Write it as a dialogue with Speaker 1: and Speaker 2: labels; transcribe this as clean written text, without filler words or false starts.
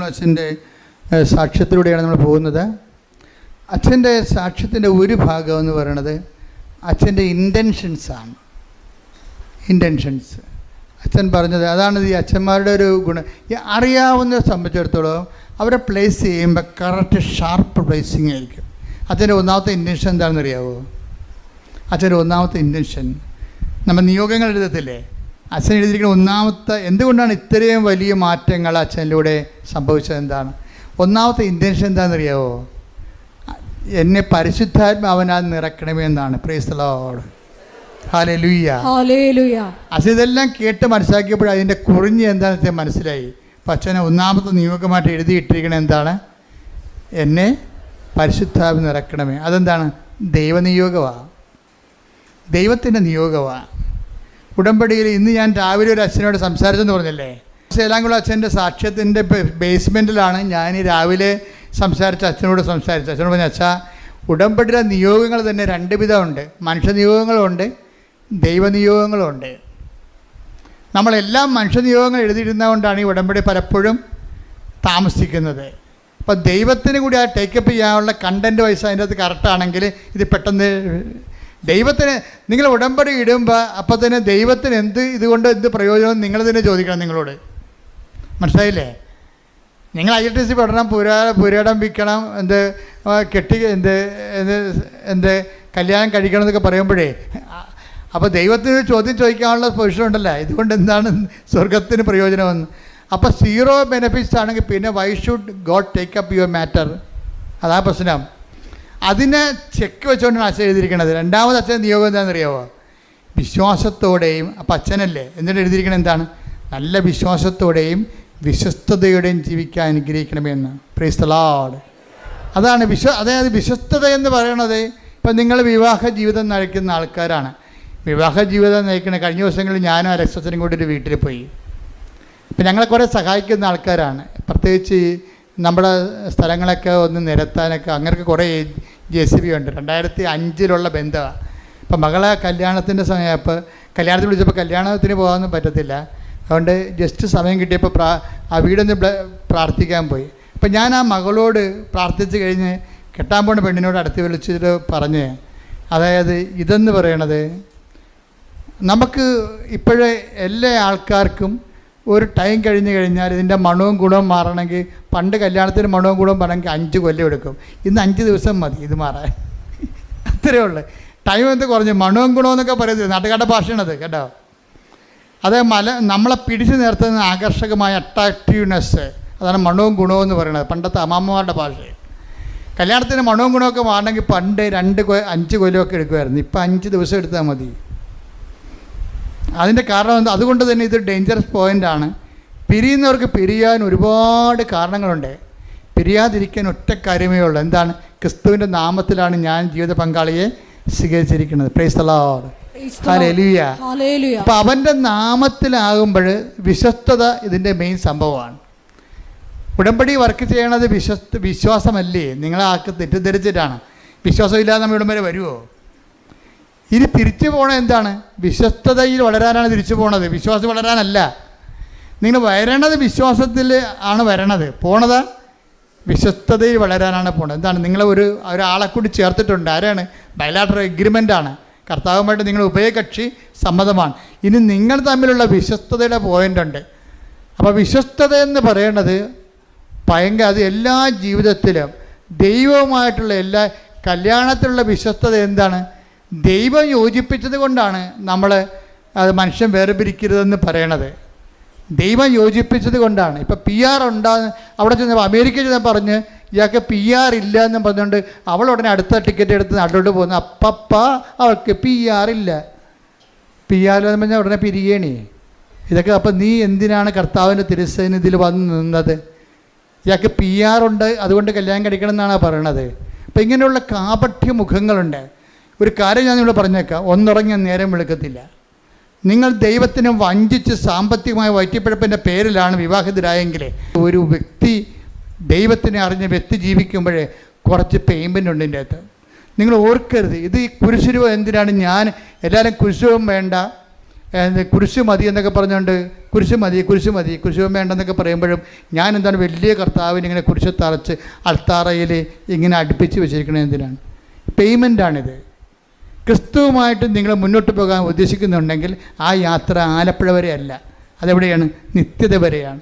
Speaker 1: അച്ഛൻ്റെ സാക്ഷ്യത്തിലൂടെയാണ് നമ്മൾ പോകുന്നത്. അച്ഛൻ്റെ സാക്ഷ്യത്തിൻ്റെ ഒരു ഭാഗം എന്ന് പറയുന്നത് അച്ഛൻ്റെ ഇൻറ്റൻഷൻസാണ്. ഇൻറ്റൻഷൻസ് അച്ഛൻ പറഞ്ഞത് അതാണ് ഈ അച്ഛന്മാരുടെ ഒരു ഗുണം. അറിയാവുന്നവരെ സംബന്ധിച്ചിടത്തോളം അവരെ പ്ലേസ് ചെയ്യുമ്പോൾ കറക്റ്റ് ഷാർപ്പ് പ്ലേസിങ് ആയിരിക്കും. അച്ഛൻ്റെ ഒന്നാമത്തെ ഇൻറ്റൻഷൻ എന്താണെന്ന് അറിയാമോ? അച്ഛൻ്റെ ഒന്നാമത്തെ ഇൻറ്റൻഷൻ നമ്മൾ നിയോഗങ്ങൾ എഴുതത്തില്ലേ, അച്ഛൻ എഴുതിയിരിക്കുന്ന ഒന്നാമത്തെ എന്തുകൊണ്ടാണ് ഇത്രയും വലിയ മാറ്റങ്ങൾ അച്ഛനിലൂടെ സംഭവിച്ചത് എന്താണ്? ഒന്നാമത്തെ ഇൻറ്റൻഷൻ എന്താണെന്നറിയാമോ? എന്നെ പരിശുദ്ധാത്മാവനാൽ നിറക്കണമേ എന്നാണ്. Praise the Lord, hallelujah, hallelujah. അച്ഛൻ ഇതെല്ലാം കേട്ട് മനസ്സിലാക്കിയപ്പോൾ അതിൻ്റെ കുറിഞ്ഞ് എന്താണെന്ന് വെച്ചാൽ മനസ്സിലായി. അപ്പം അച്ഛനെ ഒന്നാമത്തെ നിയോഗമായിട്ട് എഴുതിയിട്ടിരിക്കണത് എന്താണ്? എന്നെ പരിശുദ്ധാത്മാവ് നിറക്കണമേ. അതെന്താണ്? ദൈവനിയോഗമാണ്, ദൈവത്തിൻ്റെ നിയോഗമാണ്. ഉടമ്പടിയിൽ ഇന്ന് ഞാൻ രാവിലെ ഒരു അച്ഛനോട് സംസാരിച്ചെന്ന് പറഞ്ഞല്ലേ, സേലാംകുളം അച്ഛൻ്റെ സാക്ഷ്യത്തിൻ്റെ ബേസ്മെൻറ്റിലാണ് ഞാൻ ഈ രാവിലെ അച്ഛനോട് സംസാരിച്ചത്. അച്ഛനോട് പറഞ്ഞ അച്ഛാ, ഉടമ്പടിയുടെ നിയോഗങ്ങൾ തന്നെ രണ്ട് വിധമുണ്ട്. മനുഷ്യ നിയോഗങ്ങളുണ്ട്, ദൈവനിയോഗങ്ങളുണ്ട്. നമ്മളെല്ലാം മനുഷ്യ നിയോഗങ്ങൾ എഴുതിയിരുന്നതുകൊണ്ടാണ് ഈ ഉടമ്പടി പലപ്പോഴും താമസിക്കുന്നത്. അപ്പോൾ ദൈവത്തിന് കൂടി ആ ടേക്കപ്പ് ചെയ്യാനുള്ള കണ്ടൻറ്റ് വൈസ് അതിൻ്റെ അകത്ത് കറക്റ്റാണെങ്കിൽ ഇത് പെട്ടെന്ന് ദൈവത്തിന് നിങ്ങൾ ഉടമ്പടി ഇടുമ്പോൾ അപ്പോൾ തന്നെ ദൈവത്തിന് ഇതുകൊണ്ട് എന്ത് പ്രയോജനം നിങ്ങൾ തന്നെ ചോദിക്കണം നിങ്ങളോട്. മനസ്സിലായില്ലേ? നിങ്ങൾ ILTC പഠനം പുരാടം വിൽക്കണം, കല്യാണം കഴിക്കണം എന്നൊക്കെ പറയുമ്പോഴേ അപ്പോൾ ദൈവത്തിന് ചോദ്യം ചോദിക്കാനുള്ള പൊസിഷൻ ഉണ്ടല്ലോ, ഇതുകൊണ്ട് എന്താണ് സ്വർഗത്തിന് പ്രയോജനമെന്ന്. അപ്പോൾ സീറോ ബെനിഫിറ്റ്സ് ആണെങ്കിൽ പിന്നെ why should God take up your matter? അതാ പ്രശ്നം. അതിനെ ചെക്ക് വെച്ചുകൊണ്ടാണ് അച്ഛൻ എഴുതിയിരിക്കുന്നത്. രണ്ടാമത് അച്ഛൻ നിയോഗം എന്താണെന്നറിയാമോ? വിശ്വാസത്തോടെയും. അപ്പം അച്ഛനല്ലേ എന്നിട്ട് എഴുതിയിരിക്കുന്നത് എന്താണ്? നല്ല വിശ്വാസത്തോടെയും വിശ്വസ്തയോടെയും ജീവിക്കാൻ അനുഗ്രഹിക്കണമെന്ന്. Praise the Lord. അതാണ് അതായത് വിശ്വസ്തത എന്ന് പറയുന്നത്. ഇപ്പം നിങ്ങൾ വിവാഹ ജീവിതം നയിക്കുന്ന ആൾക്കാരാണ്. വിവാഹ ജീവിതം നയിക്കുന്ന കഴിഞ്ഞ ദിവസങ്ങളിൽ ഞാനും അലക്സച്ചനും കൂടി ഒരു വീട്ടിൽ പോയി. ഇപ്പം ഞങ്ങളെ കുറേ സഹായിക്കുന്ന ആൾക്കാരാണ്. പ്രത്യേകിച്ച് നമ്മുടെ സ്ഥലങ്ങളൊക്കെ ഒന്ന് നിരത്താനൊക്കെ അങ്ങനെയൊക്കെ കുറേ JCB ഉണ്ട്. 2005 ബന്ധമാണ്. ഇപ്പം മകളെ കല്യാണത്തിൻ്റെ സമയപ്പോൾ കല്യാണത്തിന് വിളിച്ചപ്പോൾ കല്യാണത്തിന് പോകാനൊന്നും പറ്റത്തില്ല. അതുകൊണ്ട് ജസ്റ്റ് സമയം കിട്ടിയപ്പോൾ ആ വീടൊന്ന് പ്രാർത്ഥിക്കാൻ പോയി. അപ്പം ഞാൻ ആ മകളോട് പ്രാർത്ഥിച്ച് കഴിഞ്ഞ് കെട്ടാൻ പോണ പെണ്ണിനോട് അടുത്ത് വിളിച്ചിട്ട് പറഞ്ഞ്, അതായത് ഇതെന്ന് പറയണത് നമുക്ക് ഇപ്പോഴേ എല്ലാ ആൾക്കാർക്കും ഒരു ടൈം കഴിഞ്ഞ് കഴിഞ്ഞാൽ ഇതിൻ്റെ മണവും ഗുണവും മാറണമെങ്കിൽ പണ്ട് കല്യാണത്തിന് മണവും ഗുണവും പറയണമെങ്കിൽ 5 കൊല്ലം എടുക്കും. ഇന്ന് 5 ദിവസം മതി ഇത് മാറാൻ. അത്രയേ ഉള്ളൂ. ടൈം എന്ത് കുറഞ്ഞു. മണവും ഗുണമെന്നൊക്കെ പറയുന്നത് നാട്ടുകാരുടെ ഭാഷയാണത് കേട്ടോ. അത് നമ്മളെ പിടിച്ചു നിർത്തുന്ന ആകർഷകമായ അട്രാക്റ്റീവ്നെസ്, അതാണ് മണവും ഗുണവും എന്ന് പറയുന്നത്. പണ്ടത്തെ അമ്മമ്മമാരുടെ ഭാഷ. കല്യാണത്തിന് മണവും ഗുണമൊക്കെ മാറണമെങ്കിൽ പണ്ട് 5 കൊല്ലമൊക്കെ എടുക്കുമായിരുന്നു. ഇപ്പം 5 ദിവസം എടുത്താൽ മതി. അതിൻ്റെ കാരണം അതുകൊണ്ട് തന്നെ ഇത് ഡേഞ്ചറസ് പോയിൻ്റാണ്. പിരിയുന്നവർക്ക് പിരിയാൻ ഒരുപാട് കാരണങ്ങളുണ്ട്. പിരിയാതിരിക്കാൻ ഒറ്റ കാര്യമേ ഉള്ളൂ. എന്താണ്? ക്രിസ്തുവിൻ്റെ നാമത്തിലാണ് ഞാൻ ജീവിത പങ്കാളിയെ സ്വീകരിച്ചിരിക്കുന്നത്. Praise the Lord, hallelujah. അപ്പോൾ അവൻ്റെ നാമത്തിലാകുമ്പോൾ വിശ്വസ്തത ഇതിൻ്റെ മെയിൻ സംഭവമാണ്. ഉടമ്പടി വർക്ക് ചെയ്യണത് വിശ്വാസമല്ലേ? നിങ്ങളെ ആൾക്ക് തെറ്റിദ്ധരിച്ചിട്ടാണ്. വിശ്വാസമില്ലാതെ നമ്മൾ ഇവിടം വരെ വരുമോ? ഇനി തിരിച്ചു പോകണത് എന്താണ്? വിശ്വസ്തതയിൽ വളരാനാണ് തിരിച്ചു പോണത്, വിശ്വാസം വളരാനല്ല. നിങ്ങൾ വരണത് വിശ്വാസത്തിൽ ആണ് പോണത് വിശ്വസ്തതയിൽ വളരാനാണ് പോണത്. എന്താണ്? നിങ്ങൾ ഒരാളെ കൂടി ചേർത്തിട്ടുണ്ട്. ആരാണ്? ബയലാറ്ററൽ എഗ്രിമെൻ്റാണ്. കർത്താവുമായിട്ട് നിങ്ങൾ ഉഭയകക്ഷി സമ്മതമാണ്. ഇനി നിങ്ങൾ തമ്മിലുള്ള വിശ്വസ്തതയുടെ പോയിൻ്റുണ്ട്. അപ്പോൾ വിശ്വസ്തത എന്ന് പറയുന്നത് അത് എല്ലാ ജീവിതത്തിലും ദൈവവുമായിട്ടുള്ള എല്ലാ കല്യാണത്തിലുള്ള വിശ്വസ്തത എന്താണ്? ദൈവം യോജിപ്പിച്ചത് കൊണ്ടാണ് നമ്മൾ അത് മനുഷ്യൻ വേർപിരിക്കരുതെന്ന് പറയണത്. ദൈവം യോജിപ്പിച്ചത് കൊണ്ടാണ്. ഇപ്പോൾ PR ഉണ്ടാകുന്ന അവിടെ ചെന്ന് അമേരിക്ക ചെന്ന് പറഞ്ഞ് ഇയാൾക്ക് PR ഇല്ല എന്ന് പറഞ്ഞുകൊണ്ട് അവൾ ഉടനെ അടുത്ത ടിക്കറ്റ് എടുത്ത് നാട്ടിലോട്ട് പോകുന്നു. അവൾക്ക് PR ഇല്ല. PR എന്ന് പറഞ്ഞാൽ ഉടനെ പിരിയണേ ഇതൊക്കെ. അപ്പം നീ എന്തിനാണ് കർത്താവിൻ്റെ തിരുസന്നിധിയിൽ വന്ന് നിന്നത്? ഇയാൾക്ക് PR ഉണ്ട്, അതുകൊണ്ട് കല്യാണം കഴിക്കണം എന്നാണ് പറയണത്. അപ്പം ഇങ്ങനെയുള്ള കാപഠ്യ മുഖങ്ങളുണ്ട്. ഒരു കാര്യം ഞാൻ നിങ്ങളോട് പറഞ്ഞേക്കാം, ഒന്നുറങ്ങിയ നേരം വെളുക്കത്തില്ല. നിങ്ങൾ ദൈവത്തിനെ വഞ്ചിച്ച് സാമ്പത്തികമായ വയറ്റിപ്പിഴപ്പിൻ്റെ പേരിലാണ് വിവാഹിതരായെങ്കിൽ, ഒരു വ്യക്തി ദൈവത്തിനെ അറിഞ്ഞ വ്യക്തി ജീവിക്കുമ്പോഴേ കുറച്ച് പേയ്മെൻ്റ് ഉണ്ട് ഇതിൻ്റെ അകത്ത്. നിങ്ങൾ ഓർക്കരുത്, ഇത് ഈ കുരിശുരൂപം എന്തിനാണ്? ഞാൻ എല്ലാവരും കുരിശുരൂപം വേണ്ട, കുരിശ് മതി എന്നൊക്കെ പറഞ്ഞുകൊണ്ട് കുരിശ് മതി കുരിശ് വേണ്ടെന്നൊക്കെ പറയുമ്പോഴും ഞാൻ എന്താണ് വലിയ കർത്താവിന് ഇങ്ങനെ കുരിശ് തറച്ച് അൾത്താറയിൽ ഇങ്ങനെ അടുപ്പിച്ച് വെച്ചിരിക്കുന്നത് എന്തിനാണ്? പേയ്മെൻറ്റാണിത്. ക്രിസ്തുവുമായിട്ട് നിങ്ങൾ മുന്നോട്ട് പോകാൻ ഉദ്ദേശിക്കുന്നുണ്ടെങ്കിൽ ആ യാത്ര ആലപ്പുഴ വരെ അല്ല, അതെവിടെയാണ്? നിത്യത വരെയാണ്.